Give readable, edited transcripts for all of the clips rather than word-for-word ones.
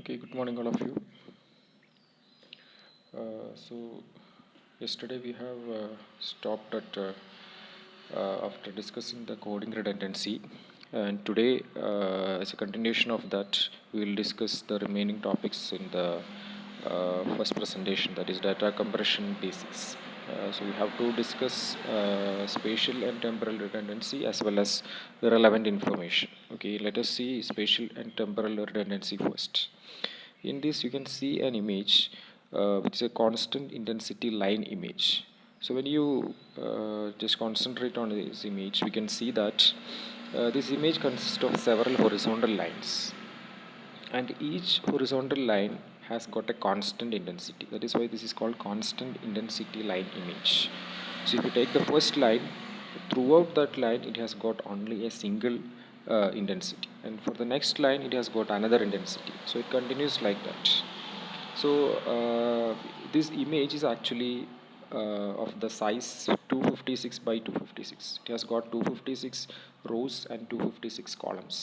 Okay, good morning, all of you. So, yesterday we have stopped at after discussing the coding redundancy, and today, as a continuation of that, we will discuss the remaining topics in the first presentation, that is data compression basics. So we have to discuss spatial and temporal redundancy as well as the relevant information. Okay, let us see spatial and temporal redundancy first. In this, you can see an image which is a constant intensity line image. So when you just concentrate on this image, we can see that this image consists of several horizontal lines, and each horizontal line has got a constant intensity. That is why this is called constant intensity line image. So if you take the first line, throughout that line it has got only a single intensity, and for the next line it has got another intensity, so it continues like that. So this image is actually of the size 256 by 256. It has got 256 rows and 256 columns.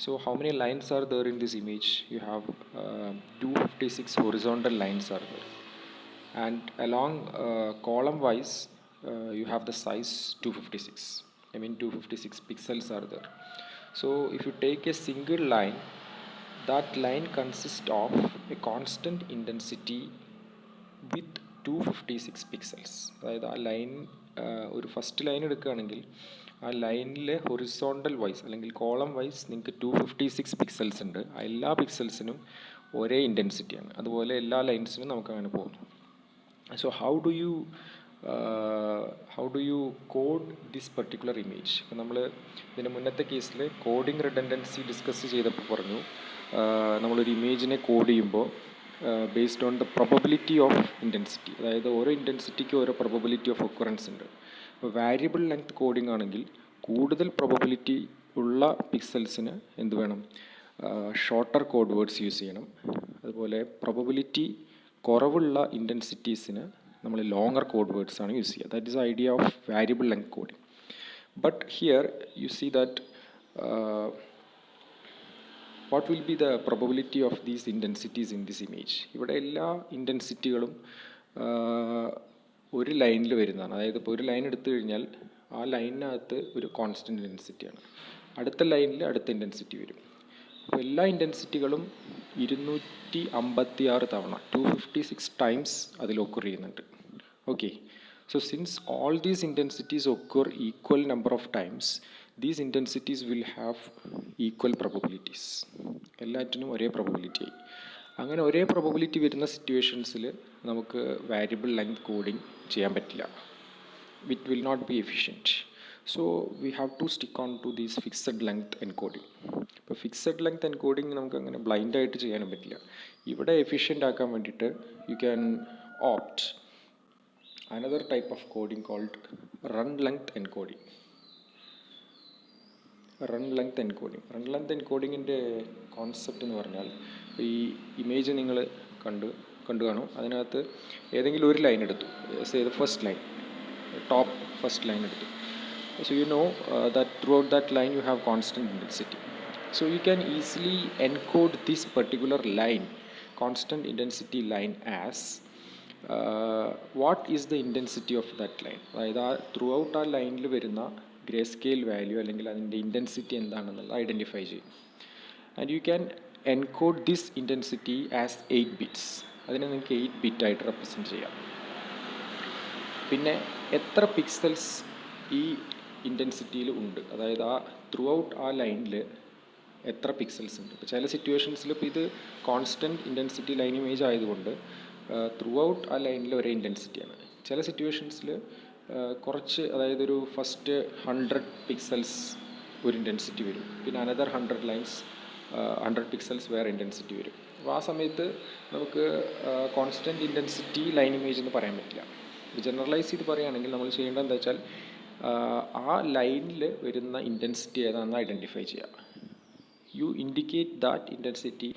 So how many lines are there in this image? You have 256 horizontal lines are there, and along column wise you have the size 256. I mean 256 pixels are there. So if you take a single line, that line consists of a constant intensity with 256 pixels. അതായത് ആ line ഒരു first line എടുക്കുകയാണെങ്കിൽ ആ ലൈനിലെ horizontal vice അല്ലെങ്കിൽ column vice നിങ്ങൾക്ക് 256 pixels ഉണ്ട്. ആ എല്ലാ പിക്സൽസിനും ഒരേ ഇൻറ്റൻസിറ്റിയാണ്. അതുപോലെ എല്ലാ ലൈൻസിനും നമുക്ക് അങ്ങനെ പോകുന്നു. So how do you code this particular image? ഇപ്പം നമ്മൾ ഇതിൻ്റെ മുന്നത്തെ കേസിൽ കോഡിങ് റിഡൻഡൻസി ഡിസ്കസ് ചെയ്തപ്പോൾ പറഞ്ഞു, നമ്മളൊരു ഇമേജിനെ കോഡ് ചെയ്യുമ്പോൾ based on the probability of intensity, അതായത് ഓരോ ഇൻറ്റൻസിറ്റിക്ക് ഓരോ പ്രൊബബിലിറ്റി ഓഫ് ഒക്കറൻസ് ഉണ്ട്. ഇപ്പോൾ വാരിയബിൾ ലെങ്ത് കോഡിംഗ് ആണെങ്കിൽ കൂടുതൽ പ്രൊബബിലിറ്റി ഉള്ള പിക്സൽസിന് എന്ത് വേണം? ഷോർട്ടർ കോഡ് വേർഡ്സ് യൂസ് ചെയ്യണം. അതുപോലെ പ്രൊബബിലിറ്റി കുറവുള്ള ഇൻറ്റൻസിറ്റീസിന് നമ്മൾ ലോങ്ങർ കോഡ് വേർഡ്സ് ആണ് യൂസ് ചെയ്യുക. That is idea of variable length coding. But here you see that what will be the probability of these intensities in this image? ഇവിടെ എല്ലാ ഇൻറ്റൻസിറ്റികളും ഒരു ലൈനിൽ വരുന്നതാണ്. അതായത് ഇപ്പോൾ ഒരു ലൈൻ എടുത്തു കഴിഞ്ഞാൽ ആ ലൈനിനകത്ത് ഒരു കോൺസ്റ്റൻറ്റ് ഇൻറ്റൻസിറ്റിയാണ്, അടുത്ത ലൈനിൽ അടുത്ത ഇൻറ്റൻസിറ്റി വരും. അപ്പോൾ എല്ലാ ഇൻറ്റൻസിറ്റികളും 256 തവണ 256 ടൈംസ് അതിൽ ഒക്കർ ചെയ്യുന്നുണ്ട്. Okay, so since all these intensities occur equal number of times, these intensities will have equal probabilities. എല്ലാറ്റിനും ഒരേ പ്രോബബിലിറ്റി ആയി. അങ്ങനെ ഒരേ പ്രോബബിലിറ്റി വരുന്ന സിറ്റുവേഷൻസിൽ നമുക്ക് വാരിയബിൾ ലെങ്ത് കോഡിംഗ് ചെയ്യാൻ പറ്റില്ല. It will not be efficient. So we have to stick on to these fixed length encoding. ഇപ്പോൾ ഫിക്സഡ് ലെങ്ത് എൻകോഡിംഗ് നമുക്ക് അങ്ങനെ ബ്ലൈൻഡായിട്ട് ചെയ്യാനും പറ്റില്ല. ഇവിടെ എഫിഷ്യൻ്റ് ആക്കാൻ വേണ്ടിയിട്ട് you can opt another type of coding called run length encoding. Run length എൻകോഡിങ്ങിൻ്റെ കോൺസെപ്റ്റ് എന്ന് പറഞ്ഞാൽ, ഈ ഇമേജ് നിങ്ങൾ കണ്ടു കാണും. അതിനകത്ത് ഏതെങ്കിലും ഒരു ലൈൻ എടുത്തു, first line, top first line എടുത്തു. So you know that throughout that line you have constant intensity. So you can easily encode this particular line, constant intensity line, as what is the intensity of that line. അതായത് ആ through out ആ ലൈനിൽ വരുന്ന grey scale value അല്ലെങ്കിൽ അതിൻ്റെ intensity എന്താണെന്നുള്ളത് identify ചെയ്യും. And you can encode this intensity as 8 bits. അതിനെ നിങ്ങൾക്ക് 8 ബിറ്റായിട്ട് റെപ്രസെൻറ്റ് ചെയ്യാം. പിന്നെ എത്ര പിക്സൽസ് ഈ ഇൻറ്റൻസിറ്റിയിൽ ഉണ്ട്, അതായത് ആ ത്രൂ ഔട്ട് ആ ലൈനിൽ എത്ര പിക്സൽസ് ഉണ്ട്. ഇപ്പോൾ ചില സിറ്റുവേഷൻസിൽ ഇപ്പോൾ ഇത് കോൺസ്റ്റൻറ്റ് ഇൻറ്റൻസിറ്റി ലൈൻ ഇമേജ് ആയതുകൊണ്ട് ത്രൂ ഔട്ട് ആ ലൈനിൽ ഒരേ ഇൻറ്റൻസിറ്റിയാണ്. ചില സിറ്റുവേഷൻസിൽ കുറച്ച്, അതായത് ഒരു ഫസ്റ്റ് 100 പിക്സൽസ് ഒരു ഇൻറ്റൻസിറ്റി വരും, പിന്നെ അനദർ 100 ലൈൻസ് 100 പിക്സൽസ് വേറെ ഇൻറ്റൻസിറ്റി വരും. അപ്പോൾ ആ സമയത്ത് നമുക്ക് കോൺസ്റ്റൻറ്റ് ഇൻറ്റൻസിറ്റി ലൈൻ ഇമേജ് എന്ന് പറയാൻ പറ്റില്ല. ജനറലൈസ് ചെയ്ത് പറയുകയാണെങ്കിൽ നമ്മൾ ചെയ്യേണ്ടത് എന്താ വെച്ചാൽ ആ ലൈനിൽ വരുന്ന ഇൻറ്റൻസിറ്റി ഏതാണെന്ന് ഐഡൻറ്റിഫൈ ചെയ്യുക. You indicate that intensity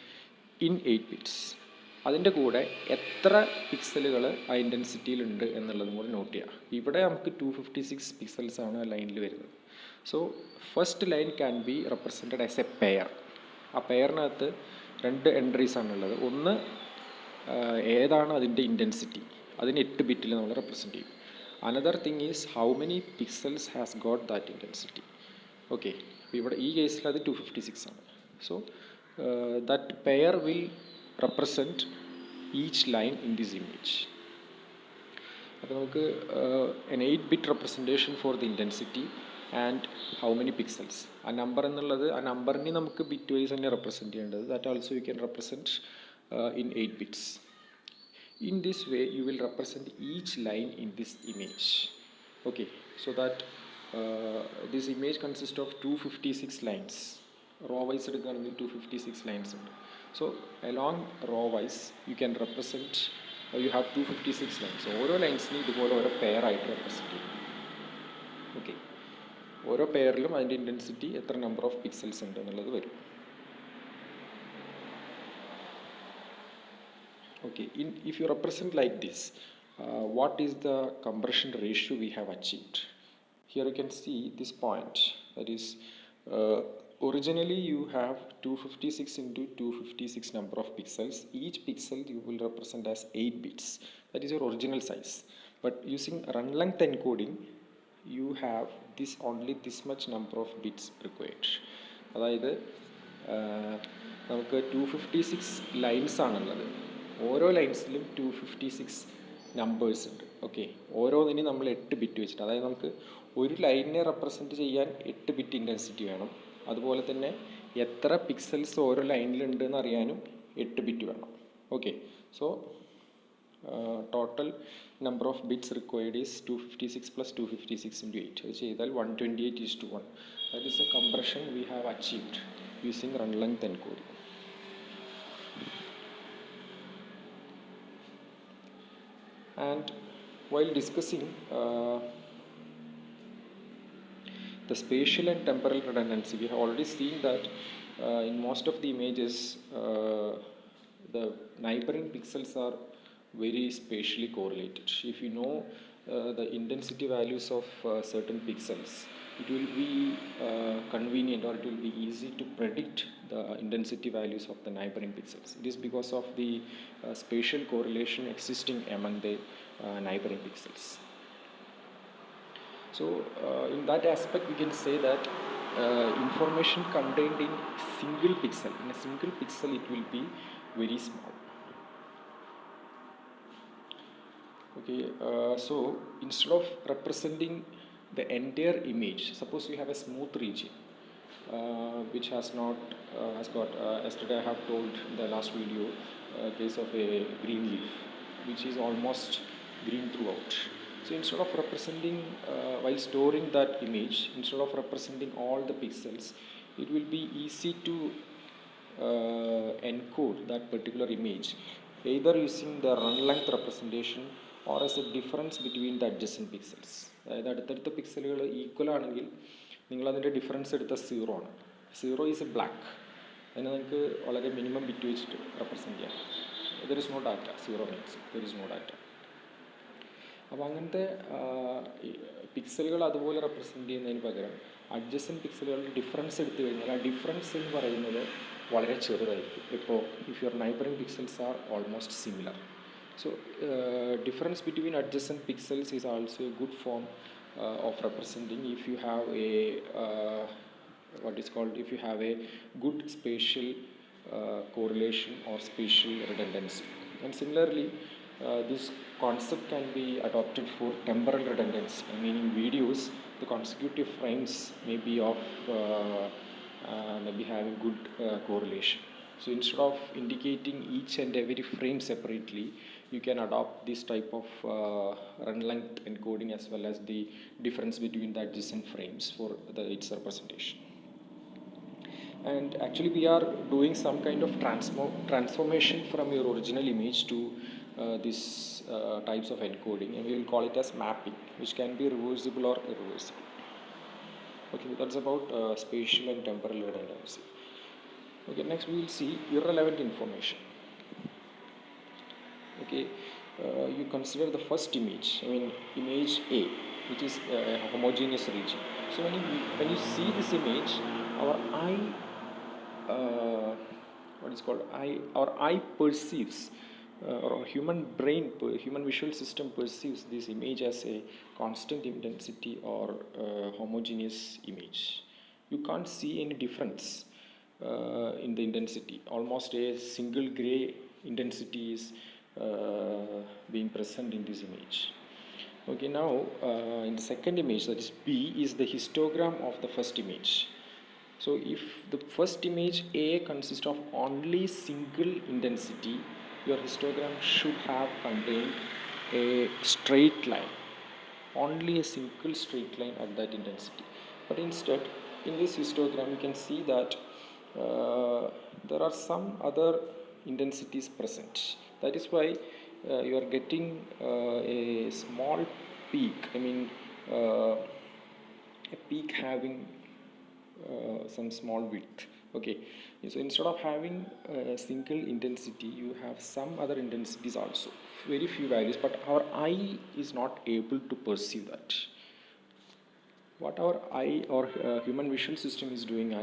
in 8 bits. അതിൻ്റെ കൂടെ എത്ര പിക്സലുകൾ ആ ഇൻറ്റൻസിറ്റിയിലുണ്ട് എന്നുള്ളതും കൂടി നോട്ട് ചെയ്യുക. ഇവിടെ നമുക്ക് 256 പിക്സൽസ് ആണ് ആ ലൈനിൽ വരുന്നത്. So first line can be represented as A pair. ആ പെയറിനകത്ത് രണ്ട് എൻട്രീസ് ആണുള്ളത്. ഒന്ന് ഏതാണ് അതിൻ്റെ ഇൻറ്റൻസിറ്റി, അതിന് 8 ബിറ്റിൽ നമ്മൾ റെപ്രസെൻറ്റ് ചെയ്യും. Another thing is how many pixels has got that intensity. Okay, അപ്പോൾ ഇവിടെ ഈ കേസിൽ അത് 256 ആണ്. So that pair will represent each line in this image. അപ്പോൾ നമുക്ക് an 8-bit representation for the intensity and how many pixels. ആ number എന്നുള്ളത്, ആ നമ്പറിനെ നമുക്ക് ബിറ്റ് വൈസ് തന്നെ റെപ്രസെൻറ്റ് ചെയ്യേണ്ടത്. That also you can represent in 8 bits. In this way you will represent each line in this image. Okay, so that this image consists of 256 lines. Row wise എടുക്കുകയാണെങ്കിൽ 256 lines ഉണ്ട്. So along row wise you can represent, you have 256 lines. ഓരോ ലൈൻസിനും ഇതുപോലെ ഓരോ pair ആയിട്ട് represent ചെയ്യും. Okay, ഓരോ പെയറിലും അതിൻ്റെ intensity എത്ര നമ്പർ ഓഫ് പിക്സൽസ് ഉണ്ട് എന്നുള്ളത് വരും. Okay, if you represent like this, what is the compression ratio we have achieved? Here you can see this point, that is originally you have 256 into 256 number of pixels. Each pixel you will represent as 8 bits. That is your original size. But using run length encoding, you have this only this much number of bits required. അതായത് നമുക്ക് 256 lines ആണുള്ളത്. ഓരോ ലൈൻസിലും 256 numbers ഉണ്ട്. Okay, ഓരോന്നിനും നമ്മൾ 8 bit വെച്ചിട്ട്, അതായത് നമുക്ക് ഒരു ലൈനിനെ റെപ്രസെൻറ്റ് ചെയ്യാൻ 8 ബിറ്റ് ഇൻറ്റൻസിറ്റി വേണം. അതുപോലെ തന്നെ എത്ര പിക്സൽസ് ഓരോ ലൈനിലുണ്ട് എന്ന് അറിയാനും 8 ബിറ്റ് വേണം. Okay, so total number of bits required is 256 plus 256 into 8. അത് ചെയ്താൽ 128:1. That is A compression we have achieved using run length encoding. And while discussing the spatial and temporal redundancy, we have already seen that in most of the images the neighboring pixels are very spatially correlated. If you know the intensity values of certain pixels, it will be convenient, or it will be easy to predict the intensity values of the neighboring pixels. It is because of the spatial correlation existing among the neighboring pixels. So in that aspect we can say that information contained in single pixel, in a single pixel, it will be very small. Okay, so instead of representing the entire image, suppose you have a smooth region which has not has got yesterday I have told in the last video case of a green leaf which is almost green throughout. So instead of representing while storing that image, instead of representing all the pixels, it will be easy to encode that particular image either using the run length representation or as a difference between the adjacent pixels. അതായത് അടുത്തടുത്ത പിക്സലുകൾ equal ആണെങ്കിൽ നിങ്ങളതിൻ്റെ difference എടുത്ത 0 ആണ്. 0 is A black. അതിനെ നിങ്ങൾക്ക് വളരെ minimum bit വെച്ചിട്ട് represent ചെയ്യാം. There is no data. 0 means there is no data. അപ്പോൾ അങ്ങനത്തെ പിക്സലുകൾ അതുപോലെ റെപ്രസെൻറ്റ് ചെയ്യുന്നതിന് പകരം അഡ്ജസൻറ്റ് പിക്സലുകളുടെ ഡിഫറൻസ് എടുത്തു കഴിഞ്ഞാൽ ആ ഡിഫറൻസ് എന്ന് പറയുന്നത് വളരെ ചെറുതായിരിക്കും. ഇപ്പോൾ if your neighbouring pixels are almost similar. So difference between adjacent pixels is also a good form of representing if you have a what is called, if you have a good spatial correlation or spatial redundancy. And similarly this concept can be adopted for temporal redundancy. I mean in videos the consecutive frames may be of maybe having good correlation. So instead of indicating each and every frame separately, you can adopt this type of run length encoding as well as the difference between the adjacent frames for its representation. And actually we are doing some kind of transformation from your original image to these types of encoding, and we will call it as mapping, which can be reversible or irreversible. Okay, that's about spatial and temporal redundancy. Okay, next we will see irrelevant information. Okay, you consider the first image, I mean image A, which is a homogeneous region. So when you see this image, our eye what is called eye perceives, or human brain, human visual system perceives this image as a constant intensity or homogeneous image. You can't see any difference in the intensity. Almost a single gray intensity is being present in this image. Okay, now in the second image, that is B, is the histogram of the first image. So if the first image A consists of only single intensity, your histogram should have contained a straight line, only a single straight line at that intensity. But instead, in this histogram, you can see that there are some other intensities present. That is why you are getting a small peak, a peak having some small width. Okay, so instead of having a single intensity, you have some other intensities also, very few values, but our eye is not able to perceive that. What our eye or human visual system is doing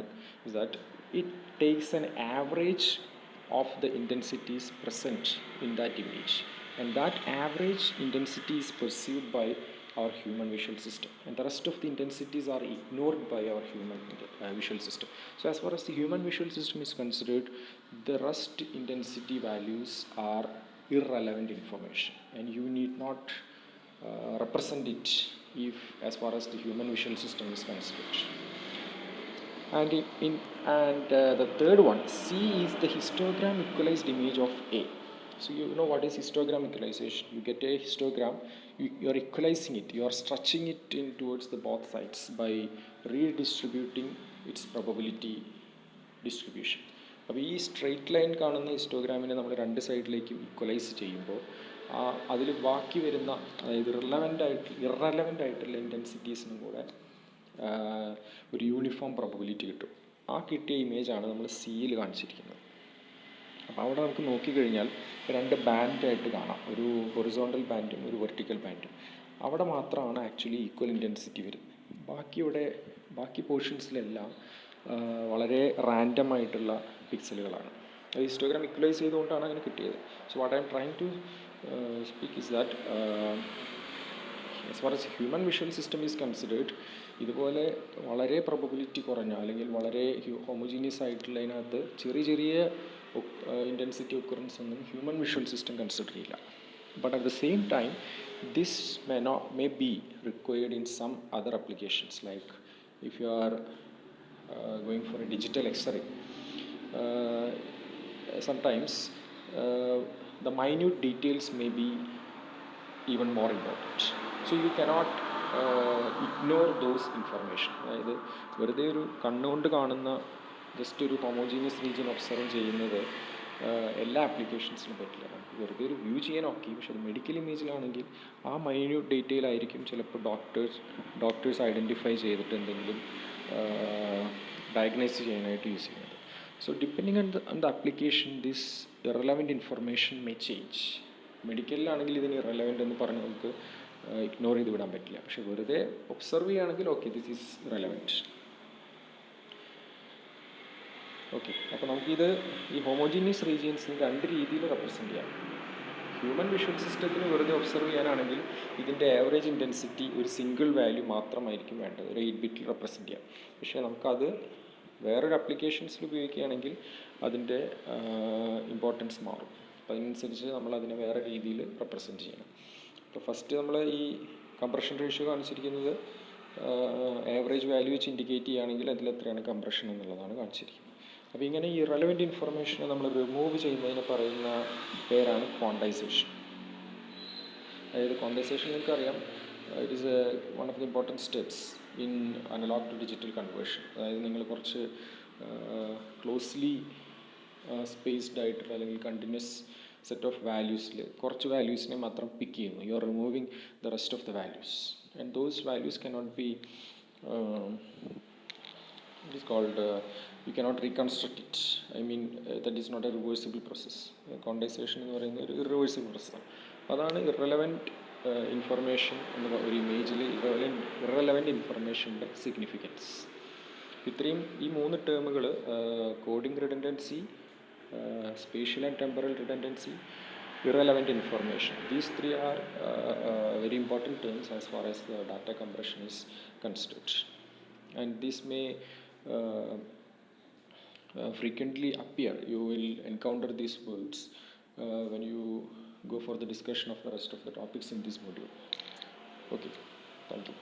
is that it takes an average of the intensities present in that image, and that average intensity is perceived by our human visual system, and the rest of the intensities are ignored by our human visual system. So as far as the human visual system is considered, the rest intensity values are irrelevant information, and you need not represent it if as far as the human visual system is considered. And the third one, C, is the histogram equalized image of A. So you know what is histogram equalization. You get a histogram, you are equalizing it, you are stretching it in towards the both sides by redistributing its probability distribution. അപ്പോൾ ഈ straight line കാണുന്ന ഹിസ്റ്റോഗ്രാമിനെ നമ്മൾ രണ്ട് സൈഡിലേക്കും equalise ചെയ്യുമ്പോൾ അതിൽ ബാക്കി വരുന്ന, അതായത് ഇറലവൻ്റ് ആയിട്ടുള്ള ഇൻറ്റൻസിറ്റീസിനും കൂടെ ഒരു യൂണിഫോം പ്രോബബിലിറ്റി കിട്ടും. ആ കിട്ടിയ ഇമേജാണ് നമ്മൾ സിയിൽ കാണിച്ചിരിക്കുന്നത്. അപ്പോൾ അവിടെ നമുക്ക് നോക്കിക്കഴിഞ്ഞാൽ രണ്ട് ബാൻഡായിട്ട് കാണാം, ഒരു ഹൊറിസോണ്ടൽ ബാൻഡും ഒരു വെർട്ടിക്കൽ ബാൻഡും. അവിടെ മാത്രമാണ് ആക്ച്വലി ഈക്വൽ ഇൻറ്റൻസിറ്റി വരുന്നത്. ബാക്കി പോർഷൻസിലെല്ലാം വളരെ റാൻഡം ആയിട്ടുള്ള പിക്സലുകളാണ്. അത് ഹിസ്റ്റോഗ്രാം ഇക്വലൈസ് ചെയ്തുകൊണ്ടാണ് അങ്ങനെ കിട്ടിയത്. So what I am trying to speak is that as far as human visual system is considered, ഇതുപോലെ വളരെ പ്രോബബിലിറ്റി കുറഞ്ഞ അല്ലെങ്കിൽ വളരെ ഹോമോജീനിയസ് ആയിട്ടുള്ള അതിനകത്ത് ചെറിയ ഇൻറ്റൻസിറ്റി ഒക്കറൻസ് ഒന്നും ഹ്യൂമൻ വിഷ്വൽ സിസ്റ്റം കൺസിഡർ ചെയ്യില്ല. But at the same time, this may be required in some other applications, like if you are going for a digital X-ray. Sometimes the minute details may be even more important. So you cannot ignore those information. അതായത് വെറുതെ ഒരു കണ്ണുകൊണ്ട് കാണുന്ന just ഒരു homogeneous region observe ചെയ്യുന്നത് എല്ലാ ആപ്ലിക്കേഷൻസിനും പറ്റില്ല. നമുക്ക് വെറുതെ ഒരു വ്യൂ ചെയ്യാൻ ഓക്കെ, പക്ഷെ അത് മെഡിക്കൽ ഇമേജിലാണെങ്കിൽ ആ മൈന്യൂട്ട് ഡീറ്റെയിൽ ആയിരിക്കും ചിലപ്പോൾ ഡോക്ടേഴ്സ് ഐഡൻറ്റിഫൈ ചെയ്തിട്ട് എന്തെങ്കിലും ഡയഗ്നൈസ് ചെയ്യാനായിട്ട് യൂസ് ചെയ്യുന്നത്. So depending on the application this irrelevant information may change. മെഡിക്കലിലാണെങ്കിൽ ഇതിന് ഇറലവൻ്റ് എന്ന് പറഞ്ഞ് നമുക്ക് ഇഗ്നോർ ചെയ്ത് വിടാൻ പറ്റില്ല. പക്ഷെ വെറുതെ ഒബ്സർവ് ചെയ്യുകയാണെങ്കിൽ okay, this is relevant. Okay, അപ്പോൾ നമുക്കിത് ഈ ഹോമോജീനിയസ് റീജിയൻസിന് രണ്ട് രീതിയിൽ റെപ്രസെൻറ്റ് ചെയ്യാം. ഹ്യൂമൻ വിഷ്വൽ സിസ്റ്റത്തിന് വെറുതെ ഒബ്സർവ് ചെയ്യാനാണെങ്കിൽ ഇതിൻ്റെ ആവറേജ് ഇൻറ്റൻസിറ്റി ഒരു സിംഗിൾ വാല്യൂ മാത്രമായിരിക്കും വേണ്ടത്, ഒരു 8 ബിറ്റിൽ റെപ്രസെൻറ്റ് ചെയ്യാം. പക്ഷേ നമുക്കത് വേറൊരു ആപ്ലിക്കേഷൻസിൽ ഉപയോഗിക്കുകയാണെങ്കിൽ അതിൻ്റെ ഇമ്പോർട്ടൻസ് മാറും. അപ്പോൾ അതിനനുസരിച്ച് നമ്മൾ അതിനെ വേറെ രീതിയിൽ റെപ്രസെൻറ്റ് ചെയ്യണം. അപ്പോൾ ഫസ്റ്റ് നമ്മൾ ഈ കംപ്രഷൻ റേഷ്യോ കാണിച്ചിരിക്കുന്നത് ആവറേജ് വാല്യൂ വെച്ച് ഇൻഡിക്കേറ്റ് ചെയ്യുകയാണെങ്കിൽ അതിലെത്രയാണ് കംപ്രഷൻ എന്നുള്ളതാണ് കാണിച്ചിരിക്കുന്നത്. അപ്പോൾ ഇങ്ങനെ ഈ ഇറലവൻറ്റ് ഇൻഫർമേഷനെ നമ്മൾ റിമൂവ് ചെയ്യുന്നതിന് പറയുന്ന പേരാണ് ക്വാണ്ടൈസേഷൻ. അതായത് ക്വാണ്ടൈസേഷൻ നിങ്ങൾക്കറിയാം, it is one of the important steps in analogue to digital conversion. അതായത് നിങ്ങൾ കുറച്ച് ക്ലോസ്ലി സ്പേസ്ഡ് ആയിട്ടുള്ള അല്ലെങ്കിൽ കണ്ടിന്യൂസ് സെറ്റ് ഓഫ് വാല്യൂസിൽ കുറച്ച് വാല്യൂസിനെ മാത്രം പിക്ക് ചെയ്യുന്നു. You are removing the rest of the values, and those values cannot be it is called you cannot reconstruct it. That is not a reversible process. Condensation എന്ന് പറയുന്ന ഒരു irreversible process. അതാണ് irrelevant information എന്ന ഒരു ഇമേജിൽ irrelevant ഇൻഫർമേഷൻ്റെ significance. ഇത്രയും ഈ മൂന്ന് ടേമുകൾ coding redundancy, spatial and temporal redundancy, irrelevant information. These three are very important terms as far as the data compression is considered. And this may frequently appear. You will encounter these words when you go for the discussion of the rest of the topics in this module. Okay, thank you.